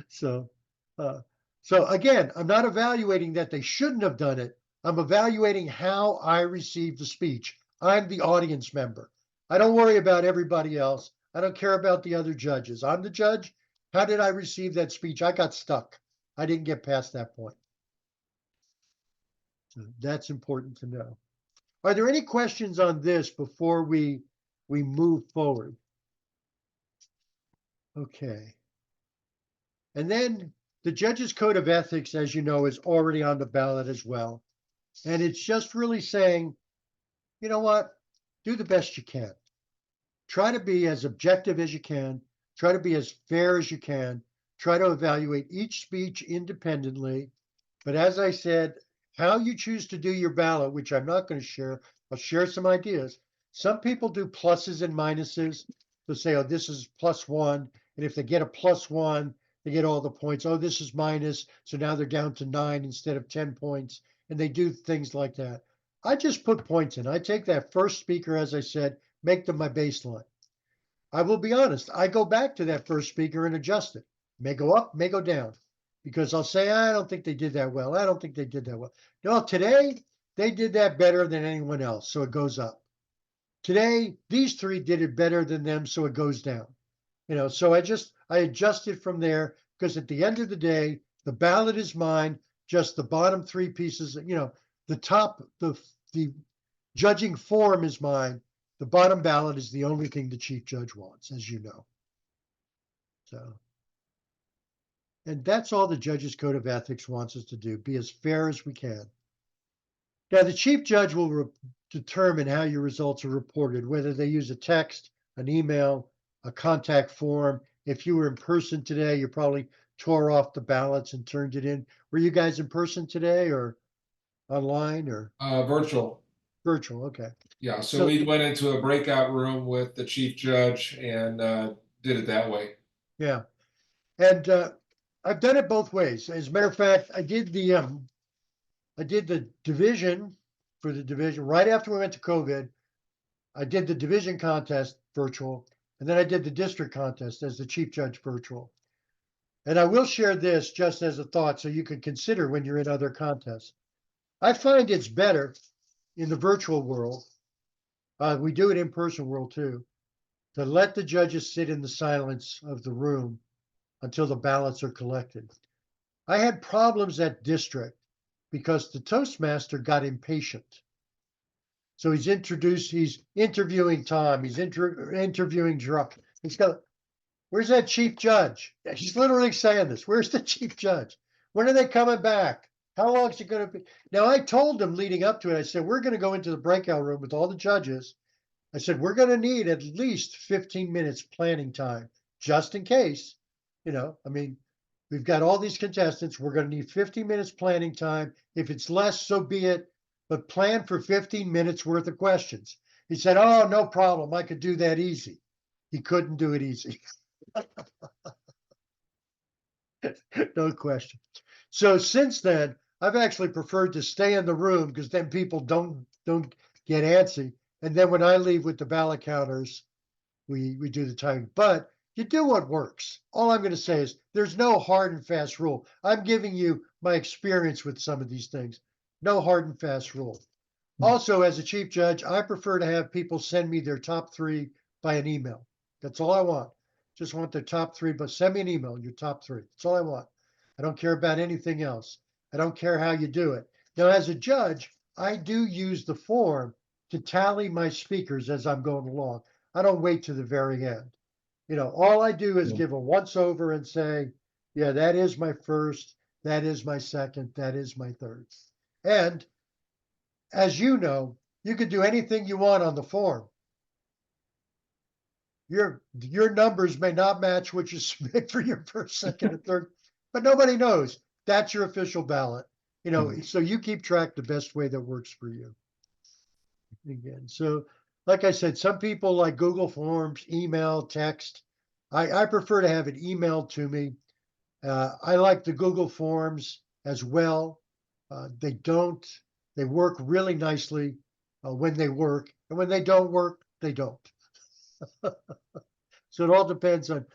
So again, I'm not evaluating that they shouldn't have done it. I'm evaluating how I received the speech. I'm the audience member. I don't worry about everybody else. I don't care about the other judges. I'm the judge. How did I receive that speech? I got stuck. I didn't get past that point. So that's important to know. Are there any questions on this before we move forward? Okay. And then the Judges Code of Ethics, as you know, is already on the ballot as well. And it's just really saying, you know what? Do the best you can. Try to be as objective as you can. Try to be as fair as you can. Try to evaluate each speech independently. But as I said, how you choose to do your ballot, which I'm not going to share, I'll share some ideas. Some people do pluses and minuses. They'll say, oh, this is +1. And if they get a +1, they get all the points. Oh, this is minus. So now they're down to 9 instead of 10 points. And they do things like that. I just put points in. I take that first speaker, as I said, make them my baseline. I will be honest, I go back to that first speaker and adjust it. May go up, may go down, because I'll say, I don't think they did that well. I don't think they did that well. No, today they did that better than anyone else, so it goes up. Today, these three did it better than them, so it goes down. So I adjust it from there, because at the end of the day, the ballot is mine, just the bottom three pieces, the top, the judging form is mine. The bottom ballot is the only thing the chief judge wants, as you know. So, and that's all the Judges Code of Ethics wants us to do, be as fair as we can. Now, the chief judge will determine how your results are reported, whether they use a text, an email, a contact form. If you were in person today, you probably tore off the ballots and turned it in. Were you guys in person today or online or? Virtual. Virtual, okay. Yeah, so we went into a breakout room with the chief judge and did it that way. Yeah, and I've done it both ways. As a matter of fact, I did the division for the division right after we went to COVID. I did the division contest virtual, and then I did the district contest as the chief judge virtual. And I will share this just as a thought so you can consider when you're in other contests. I find it's better in the virtual world. We do it in person world too, to let the judges sit in the silence of the room until the ballots are collected. I had problems at district because the Toastmaster got impatient. So he's interviewing Tom, he's interviewing Druck. He's got, where's that chief judge? He's literally saying this. Where's the chief judge? When are they coming back? How long is it going to be? Now, I told him leading up to it, I said, we're going to go into the breakout room with all the judges. I said, we're going to need at least 15 minutes planning time, just in case, we've got all these contestants. We're going to need 15 minutes planning time. If it's less, so be it, but plan for 15 minutes worth of questions. He said, oh, no problem. I could do that easy. He couldn't do it easy. No question. So since then, I've actually preferred to stay in the room because then people don't get antsy. And then when I leave with the ballot counters, we do the timing. But you do what works. All I'm going to say is there's no hard and fast rule. I'm giving you my experience with some of these things. No hard and fast rule. Also, as a chief judge, I prefer to have people send me their top three by an email. That's all I want. Just want their top three, but send me an email, your top three. That's all I want. I don't care about anything else. I don't care how you do it. Now, as a judge, I do use the form to tally my speakers as I'm going along. I don't wait to the very end. All I do is give a once over and say, yeah, that is my first, that is my second, that is my third. And as you know, you can do anything you want on the form. Your numbers may not match what you submit for your first, second, and third, but nobody knows. That's your official ballot. So you keep track the best way that works for you. Again, so like I said, some people like Google Forms, email, text. I prefer to have it emailed to me. I like the Google Forms as well. They work really nicely when they work, and when they don't work, they don't. So it all depends on,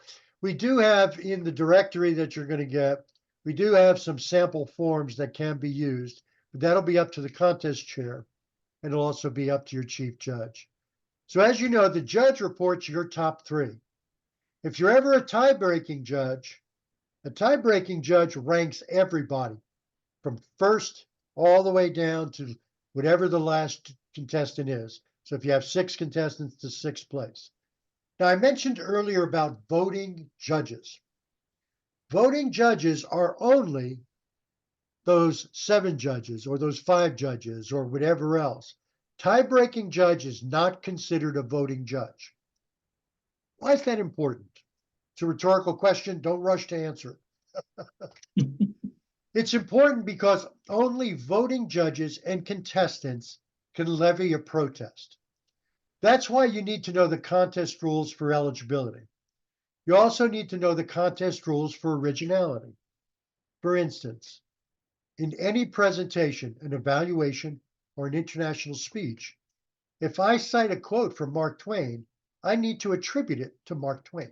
we do have in the directory that you're going to get, we do have some sample forms that can be used, but that'll be up to the contest chair. and it'll also be up to your chief judge. So as you know, the judge reports your top three. If you're ever a tie-breaking judge ranks everybody from first all the way down to whatever the last contestant is. So if you have 6 contestants to 6th place. Now, I mentioned earlier about voting judges. Voting judges are only those 7 judges or those 5 judges or whatever else. Tie-breaking judge is not considered a voting judge. Why is that important? It's a rhetorical question. Don't rush to answer it. It's important because only voting judges and contestants can levy a protest. That's why you need to know the contest rules for eligibility. You also need to know the contest rules for originality. For instance, in any presentation, an evaluation, or an international speech, if I cite a quote from Mark Twain, I need to attribute it to Mark Twain.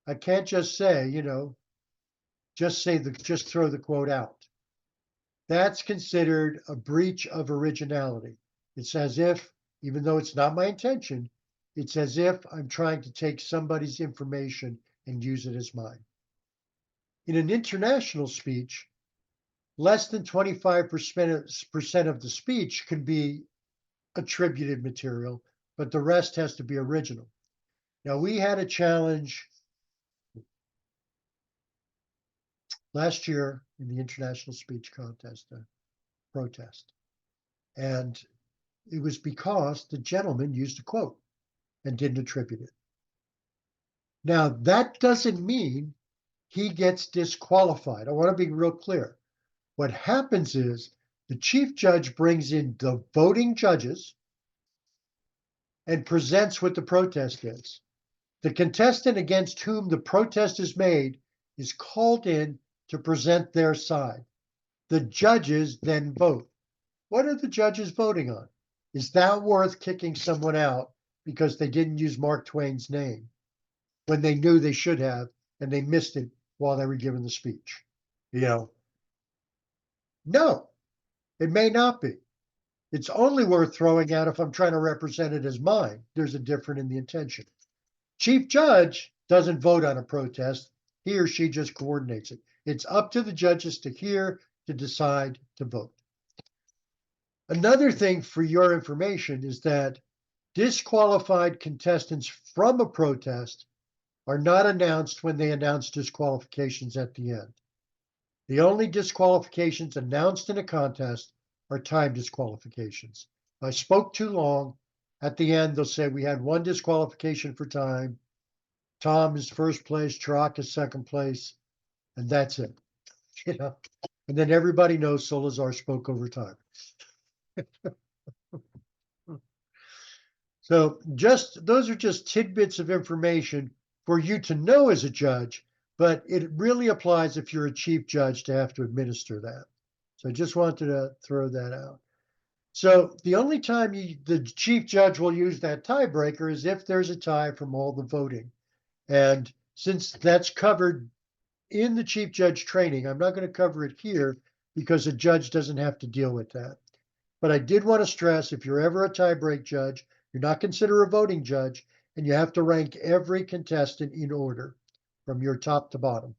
I can't just say, just throw the quote out. That's considered a breach of originality. It's as if, even though it's not my intention, it's as if I'm trying to take somebody's information and use it as mine. In an international speech, less than 25% of the speech can be attributed material, but the rest has to be original. Now, we had a challenge last year in the international speech contest, protest. And it was because the gentleman used a quote and didn't attribute it. Now, that doesn't mean he gets disqualified. I want to be real clear. What happens is the chief judge brings in the voting judges and presents what the protest is. The contestant against whom the protest is made is called in to present their side. The judges then vote. What are the judges voting on? Is that worth kicking someone out because they didn't use Mark Twain's name when they knew they should have and they missed it while they were giving the speech? No, it may not be. It's only worth throwing out if I'm trying to represent it as mine. There's a difference in the intention. Chief judge doesn't vote on a protest. He or she just coordinates it. It's up to the judges to hear, to decide, to vote. Another thing for your information is that disqualified contestants from a protest are not announced when they announce disqualifications at the end. The only disqualifications announced in a contest are time disqualifications. If I spoke too long, at the end they'll say we had 1 disqualification for time. Tom is first place, Chirac is second place, and that's it. And then everybody knows Salazar spoke over time. So those are just tidbits of information for you to know as a judge, but it really applies if you're a chief judge to have to administer that. So I just wanted to throw that out. So the only time the chief judge will use that tiebreaker is if there's a tie from all the voting. And since that's covered in the chief judge training, I'm not going to cover it here because a judge doesn't have to deal with that. But I did want to stress, if you're ever a tiebreak judge, you're not considered a voting judge, and you have to rank every contestant in order from your top to bottom.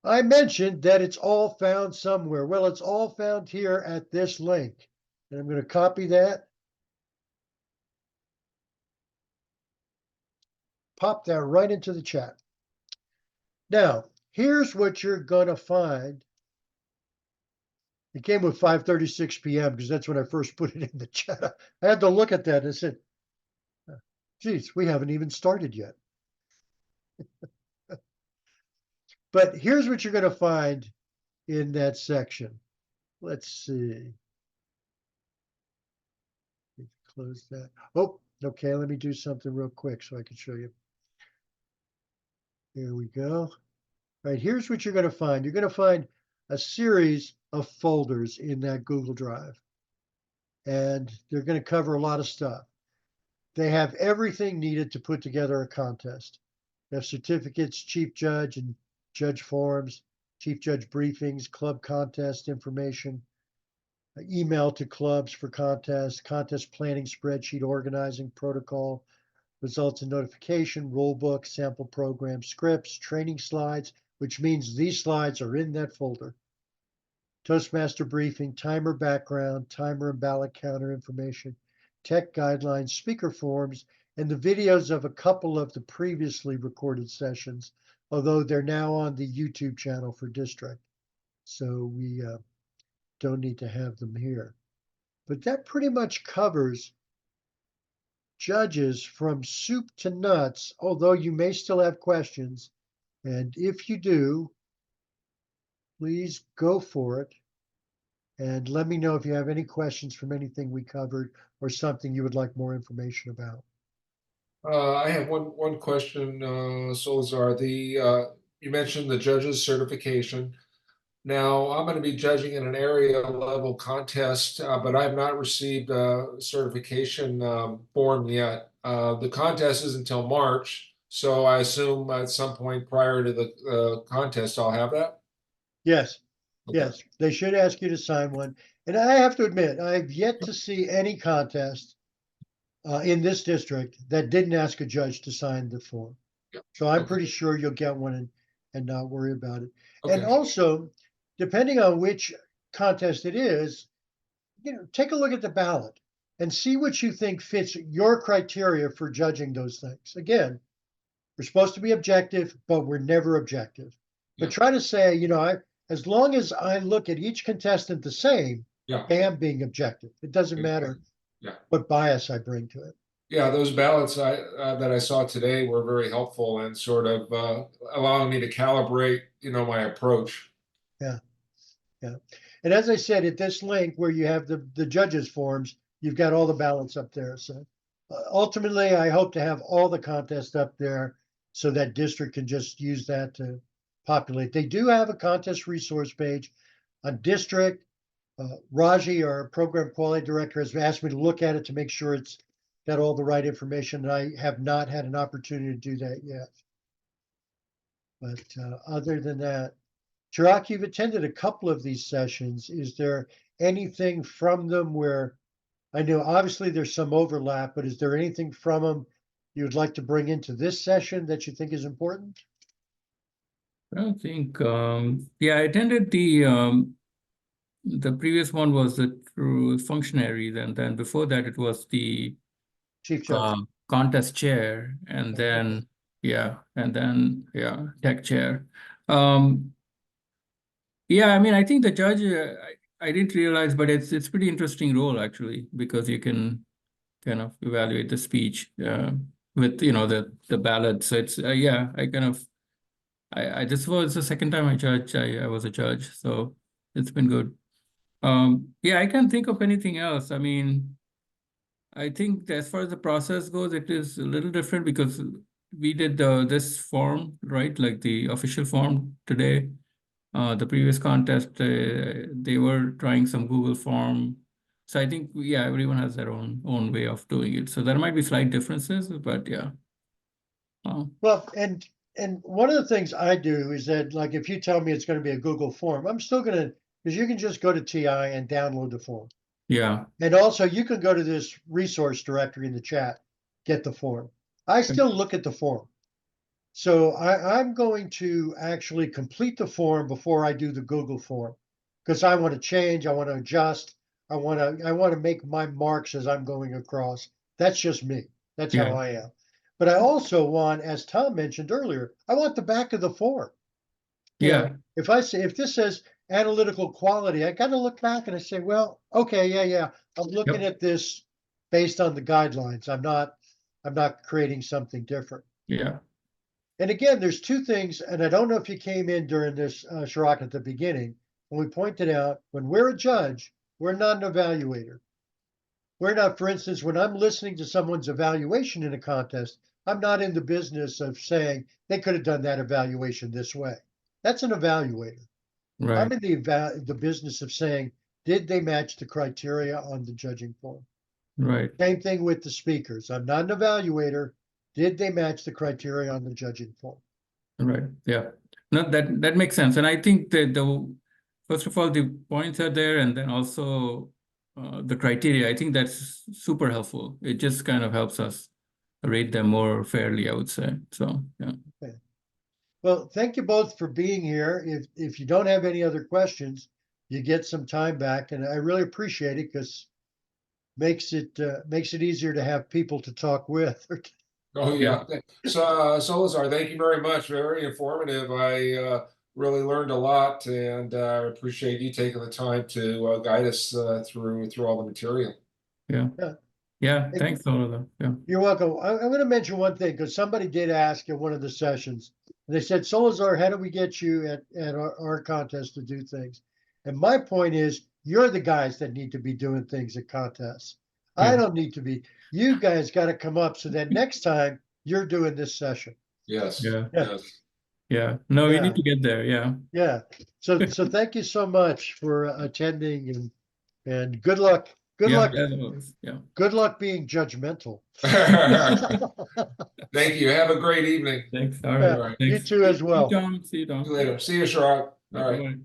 I mentioned that it's all found somewhere. Well, it's all found here at this link. And I'm going to copy that. Pop that right into the chat. Now, here's what you're going to find. It came with 5:36 p.m. because that's when I first put it in the chat. I had to look at that and I said, geez, we haven't even started yet. But here's what you're going to find in that section. Let's see. Close that. Oh, okay. Let me do something real quick so I can show you. Here we go. All right, here's what you're going to find. You're going to find a series of folders in that Google Drive. And they're going to cover a lot of stuff. They have everything needed to put together a contest. They have certificates, chief judge and judge forms, chief judge briefings, club contest information. email to clubs for contests, contest planning spreadsheet, organizing protocol, results and notification, rule book, sample program, scripts, training slides, which means these slides are in that folder. Toastmaster briefing, timer background, timer and ballot counter information, tech guidelines, speaker forms, and the videos of a couple of the previously recorded sessions, although they're now on the YouTube channel for district. So we don't need to have them here. But that pretty much covers judges from soup to nuts, although you may still have questions. And if you do, please go for it. And let me know if you have any questions from anything we covered or something you would like more information about. I have one question, Solazar. You mentioned the judges certification. Now, I'm going to be judging in an area level contest, but I have not received a certification form yet. The contest is until March, so I assume at some point prior to the contest, I'll have that? Yes, Okay. yes, they should ask you to sign one. And I have to admit, I've yet to see any contest in this district that didn't ask a judge to sign the form. Yeah. So I'm Okay. pretty sure you'll get one and not worry about it. Okay. And also, depending on which contest it is, take a look at the ballot and see what you think fits your criteria for judging those things. Again, we're supposed to be objective, but we're never objective. But Yeah. try to say, as long as I look at each contestant the same, Yeah. I am being objective. It doesn't matter Yeah. what bias I bring to it. Yeah, those ballots that I saw today were very helpful and sort of allowing me to calibrate, my approach. Yeah. Yeah. And as I said, at this link where you have the judges' forms, you've got all the ballots up there. So ultimately, I hope to have all the contests up there so that district can just use that to populate. They do have a contest resource page on district. Raji, our program quality director, has asked me to look at it to make sure it's got all the right information. And I have not had an opportunity to do that yet. But other than that, Chirag, you've attended a couple of these sessions. Is there anything from them where I know obviously there's some overlap, but is there anything from them you would like to bring into this session that you think is important? I don't think, yeah, I attended the previous one was the true functionary, then before that it was the Chief Judge. contest chair, and then tech chair. Yeah, I mean, I think the judge, I didn't realize, but it's pretty interesting role actually, because you can kind of evaluate the speech with the ballot. So it's I this was the second time I judged. I was a judge, so it's been good. Yeah, I can't think of anything else. I mean, I think as far as the process goes, it is a little different because we did this form, right? Like the official form today. The previous contest, they were trying some Google form. So I think, yeah, everyone has their own way of doing it. So there might be slight differences, but yeah. Well, and one of the things I do is that, like, if you tell me it's going to be a Google form, I'm still going to, because you can just go to TI and download the form. Yeah. And also you can go to this resource directory in the chat, get the form. I still look at the form. So I'm going to actually complete the form before I do the Google form, because I want to change, I want to adjust, I want to make my marks as I'm going across. That's just me. That's how I am. But I also want, as Tom mentioned earlier, I want the back of the form. If this says analytical quality, I got to look back and I say, well, okay, yeah, I'm looking at this based on the guidelines. I'm not creating something different. Yeah. And again, there's two things, and I don't know if you came in during this, Chirag, at the beginning, when we pointed out, when we're a judge, we're not an evaluator. We're not, for instance, when I'm listening to someone's evaluation in a contest, I'm not in the business of saying they could have done that evaluation this way. That's an evaluator. Right. I'm in the business of saying, did they match the criteria on the judging form? Right. Same thing with the speakers. I'm not an evaluator. Did they match the criteria on the judging form? Right. Yeah. No, that makes sense. And I think that first of all, the points are there, and then also the criteria. I think that's super helpful. It just kind of helps us rate them more fairly, I would say. So, yeah. Well, thank you both for being here. If you don't have any other questions, you get some time back, and I really appreciate it because makes it easier to have people to talk with. Oh, yeah. So, Solazar, thank you very much. Very informative. I really learned a lot, and appreciate you taking the time to guide us through all the material. Yeah. Yeah. Yeah. Thanks, Oliver. Yeah. You're welcome. I'm going to mention one thing because somebody did ask at one of the sessions. They said, Solazar, how do we get you at our contest to do things? And my point is, you're the guys that need to be doing things at contests. I Yeah. don't need to be. You guys got to come up so that next time you're doing this session. Yes. Yeah. Yeah. Yes. Yeah. No, we Yeah. need to get there. Yeah. Yeah. So thank you so much for attending and good luck. Good Yeah. luck. As always. Yeah. Good luck being judgmental. Thank you. Have a great evening. Thanks. All Yeah, right. you Thanks. too as See you, well. Tom. See you, See Tom. you later. See you, Sharad. All right. Bye-bye.